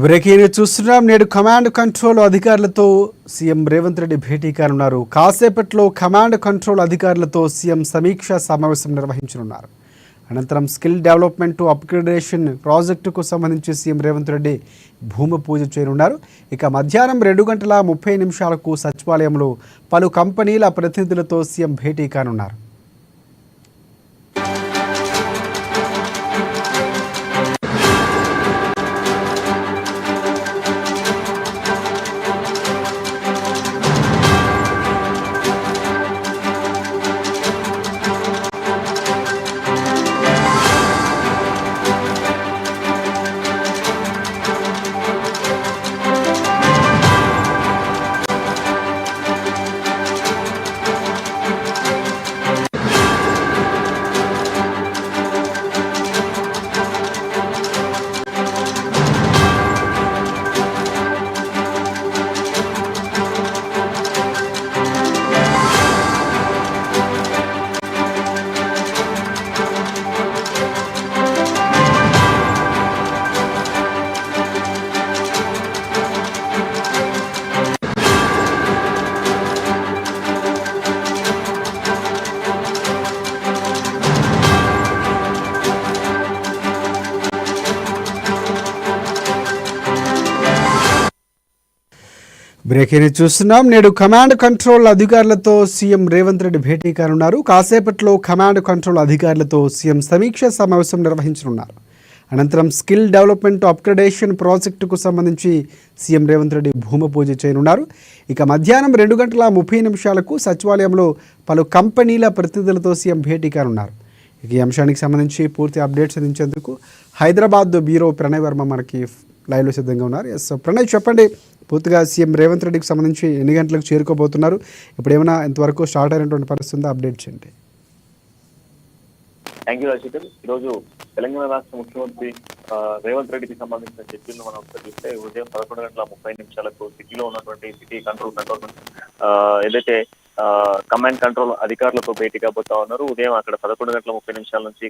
Breaking చూస్తున్నాం. నేడు command control అధికారులతో సీఎం రేవంత్ రెడ్డి భేటీ కానున్నారు. కాసేపట్లో కమాండ్ కంట్రోల్ అధికారులతో సీఎం సమీక్షా సమావేశం నిర్వహించనున్నారు. అనంతరం స్కిల్ డెవలప్మెంట్ అప్గ్రేడేషన్ ప్రాజెక్టుకు సంబంధించి సీఎం రేవంత్ రెడ్డి భూమి పూజ చేయనున్నారు. ఇక మధ్యాహ్నం 2:30 సచివాలయంలో పలు కంపెనీల ప్రతినిధులతో సీఎం భేటీ కానున్నారు. బ్రేకింగ్ చూస్తున్నాం. నేడు కమాండ్ కంట్రోల్ అధికారులతో సీఎం రేవంత్ రెడ్డి భేటీ కానున్నారు. కాసేపట్లో కమాండ్ కంట్రోల్ అధికారులతో సీఎం సమీక్షా సమావేశం నిర్వహించనున్నారు. అనంతరం స్కిల్ డెవలప్మెంట్ అప్గ్రేడేషన్ ప్రాజెక్టుకు సంబంధించి సీఎం రేవంత్ రెడ్డి భూమి పూజ చేయనున్నారు. ఇక మధ్యాహ్నం 2:30 సచివాలయంలో పలు కంపెనీల ప్రతినిధులతో సీఎం భేటీ కానున్నారు. ఇక ఈ అంశానికి సంబంధించి పూర్తి అప్డేట్స్ అందించేందుకు హైదరాబాద్ బ్యూరో ప్రణయ్ వర్మ మనకి లైవ్లో సిద్ధంగా ఉన్నారు. ఎస్ ప్రణయ్, చెప్పండి, పూర్తిగా సీఎం రేవంత్ రెడ్డికి సంబంధించి ఎన్ని గంటలకు చేరుకోబోతున్నారు? ఇప్పుడు ఏమైనా ఇంతవరకు స్టార్ట్ అయినటువంటి పరిస్థితి ఉందా? అప్డేట్ చేయండి. Thank you Rajasekhar. ఈరోజు తెలంగాణ రాష్ట్ర ముఖ్యమంత్రి రేవంత్ రెడ్డికి సంబంధించిన షెడ్యూల్ మనం చూస్తే ఉదయం 11:30 సిటీలో ఉన్నటువంటి సిటీ కంట్రోల్ ఏదైతే కమాండ్ కంట్రోల్ అధికారులతో భేటీ కాబోతా ఉన్నారు. ఉదయం అక్కడ 11:30 నుంచి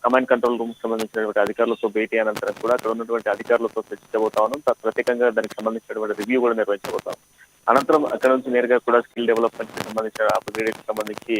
కమాండ్ కంట్రోల్ రూమ్ సంబంధించినటువంటి అధికారులతో భేటీ అనంతరం కూడా అక్కడ ఉన్నటువంటి అధికారులతో చర్చించబోతా ఉన్నాం. ప్రత్యేకంగా దానికి సంబంధించినటువంటి రివ్యూ కూడా నిర్వహించబోతాం. అనంతరం అక్కడ నుంచి నేరుగా కూడా స్కిల్ డెవలప్మెంట్ కి సంబంధించిన అప్గ్రేడేషన్ సంబంధించి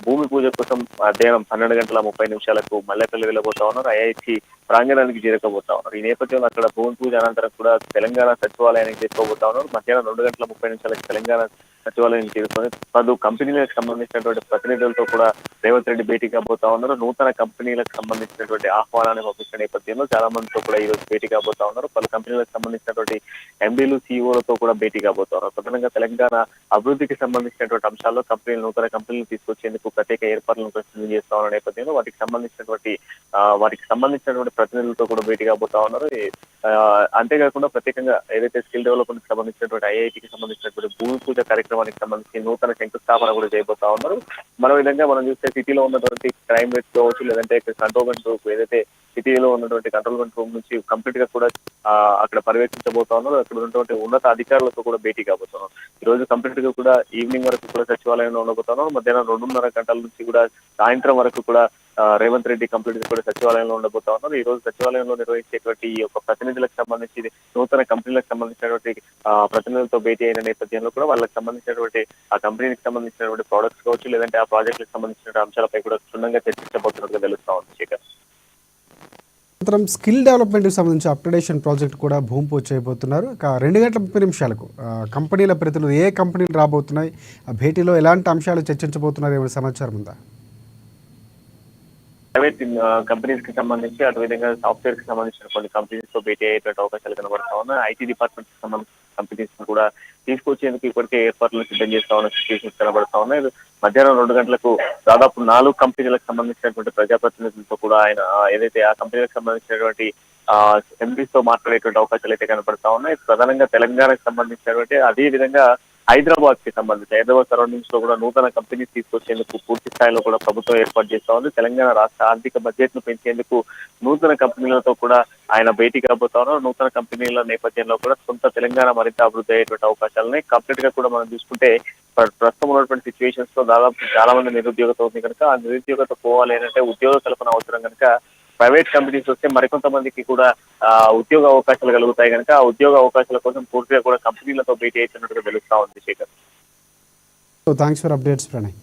భూమి పూజ కోసం మధ్యాహ్నం 12:30 మల్లెపల్లి వెళ్ళబోతా ఉన్నారు. ఐఐటి ప్రాంగణానికి చేరుకోబోతా ఉన్నారు. ఈ నేపథ్యంలో అక్కడ భూమి పూజ అనంతరం కూడా తెలంగాణ సచివాలయానికి చేరుకోబోతా ఉన్నారు. మధ్యాహ్నం 2:30 తెలంగాణ సచివాలయం చేరుకొని పలు కంపెనీలకు సంబంధించినటువంటి ప్రతినిధులతో కూడా రేవంత్ రెడ్డి భేటీ కాబోతా ఉన్నారు. నూతన కంపెనీలకు సంబంధించినటువంటి ఆహ్వానాన్ని పంపించిన నేపథ్యంలో చాలా మందితో కూడా ఈ రోజు భేటీ కాబోతా ఉన్నారు. పలు కంపెనీలకు సంబంధించినటువంటి ఎండీలు, సిఇఓలతో కూడా భేటీ కాబోతా ఉన్నారు. ప్రధానంగా తెలంగాణ అభివృద్ధికి సంబంధించినటువంటి అంశాల్లో నూతన కంపెనీలు తీసుకొచ్చేందుకు ప్రత్యేక ఏర్పాట్లను చేస్తా ఉన్న నేపథ్యంలో వాటికి సంబంధించినటువంటి ప్రతినిధులతో కూడా భేటీ కాబోతా ఉన్నారు. అంతేకాకుండా ప్రత్యేకంగా ఏదైతే స్కిల్ డెవలప్మెంట్ సంబంధించినటువంటి ఐఐటికి సంబంధించినటువంటి భూమి పూజ కార్యక్రమానికి సంబంధించి నూతన శంకుస్థాపన కూడా చేయబోతా ఉన్నారు. మరో విధంగా మనం చూస్తే సిటీలో ఉన్నటువంటి క్రైమ్ రేట్ కావచ్చు, లేదంటే కంట్రోల్మెంట్ రూమ్, ఏదైతే సిటీలో ఉన్నటువంటి కంట్రోల్మెంట్ రూమ్ నుంచి కంప్లీట్ గా కూడా అక్కడ పర్యవేక్షించబోతా ఉన్నారు. అక్కడ ఉన్నటువంటి ఉన్నత అధికారులతో కూడా భేటీ కాబోతున్నారు. ఈ రోజు కంప్లీట్ గా కూడా ఈవినింగ్ వరకు కూడా సచివాలయంలో ఉండబోతున్నారు. మధ్యాహ్నం 2:30 నుంచి కూడా సాయంత్రం వరకు కూడా రేవంత్ రెడ్డి కంప్లీట్ గా కూడా సచివాలయంలో ఉండబోతా ఉన్నారు. ఈ రోజు సచివాలయంలో నిర్వహించేటువంటి ఈ యొక్క ప్రతినిధులకు సంబంధించి నూతన కంపెనీలకు సంబంధించినటువంటి ప్రతినిధులతో భేటీ అయిన నేపథ్యంలో కూడా వాళ్ళకి సంబంధించినటువంటి ఆ కంపెనీకి సంబంధించినటువంటి ప్రోడక్ట్స్ కావచ్చు, లేదంటే ఆ ప్రాజెక్టులకు సంబంధించిన అంశాలపై కూడా క్షుణ్ణంగా చర్చించబోతున్నట్టుగా తెలుస్తా ఉంది. శేఖర్, అనంతరం స్కిల్ డెవలప్మెంట్కి సంబంధించి అప్గ్రేడేషన్ ప్రాజెక్ట్ కూడా భూమి పూజ చేయబోతున్నారు. 2:30 కంపెనీల ప్రతినిధులు ఏ కంపెనీలు రాబోతున్నాయి, ఆ భేటీలో ఎలాంటి అంశాలు చర్చించబోతున్నారు, ఏమైనా సమాచారం ఉందా? ప్రైవేట్ కంపెనీస్ కి సంబంధించి అదేవిధంగా సాఫ్ట్వేర్ కి సంబంధించిన కొన్ని కంపెనీస్ తో భేటీ అయ్యేటువంటి అవకాశాలు కనబడతా ఉన్నాయి. ఐటీ డిపార్ట్మెంట్ కి సంబంధించిన కంపెనీస్ కూడా తీసుకొచ్చేందుకు ఇప్పటికే ఏర్పాట్లు సిద్ధం చేస్తా ఉన్న సిచ్యువేషన్స్ కనబడతా ఉన్నాయి. మధ్యాహ్నం 2 దాదాపు 4 కంపెనీలకు సంబంధించినటువంటి ప్రజాప్రతినిధులతో కూడా ఆయన ఏదైతే ఆ కంపెనీలకు సంబంధించినటువంటి ఎంపీస్ తో మాట్లాడేటువంటి అవకాశాలు అయితే కనబడతా ఉన్నాయి. ప్రధానంగా తెలంగాణకు సంబంధించినటువంటి అదే విధంగా హైదరాబాద్ సరౌండింగ్స్ లో కూడా నూతన కంపెనీస్ తీసుకొచ్చేందుకు పూర్తి స్థాయిలో కూడా ప్రభుత్వం ఏర్పాటు చేస్తా ఉంది. తెలంగాణ రాష్ట్ర ఆర్థిక బడ్జెట్ ను పెంచేందుకు నూతన కంపెనీలతో కూడా ఆయన భేటీ కాబోతా ఉన్నారు. నూతన కంపెనీల నేపథ్యంలో కూడా సొంత తెలంగాణ మరింత అభివృద్ధి అయ్యేటువంటి అవకాశాలని కంప్లీట్ గా కూడా మనం చూసుకుంటే ప్రస్తుతం ఉన్నటువంటి సిచ్యువేషన్స్ లో దాదాపు చాలా మంది నిరుద్యోగత ఉంది కనుక ఆ నిరుద్యోగత పోవాలి అంటే ఉద్యోగ కల్పన అవసరం కనుక ప్రైవేట్ కంపెనీస్ వస్తే మరికొంతమందికి కూడా ఉద్యోగ అవకాశాలు కలుగుతాయి కనుక ఆ ఉద్యోగ అవకాశాల కోసం పూర్తిగా కూడా కంపెనీలతో భేటీ అవుతున్నట్టుగా తెలుస్తా ఉంది Shekhar. So thanks for updates Pranay.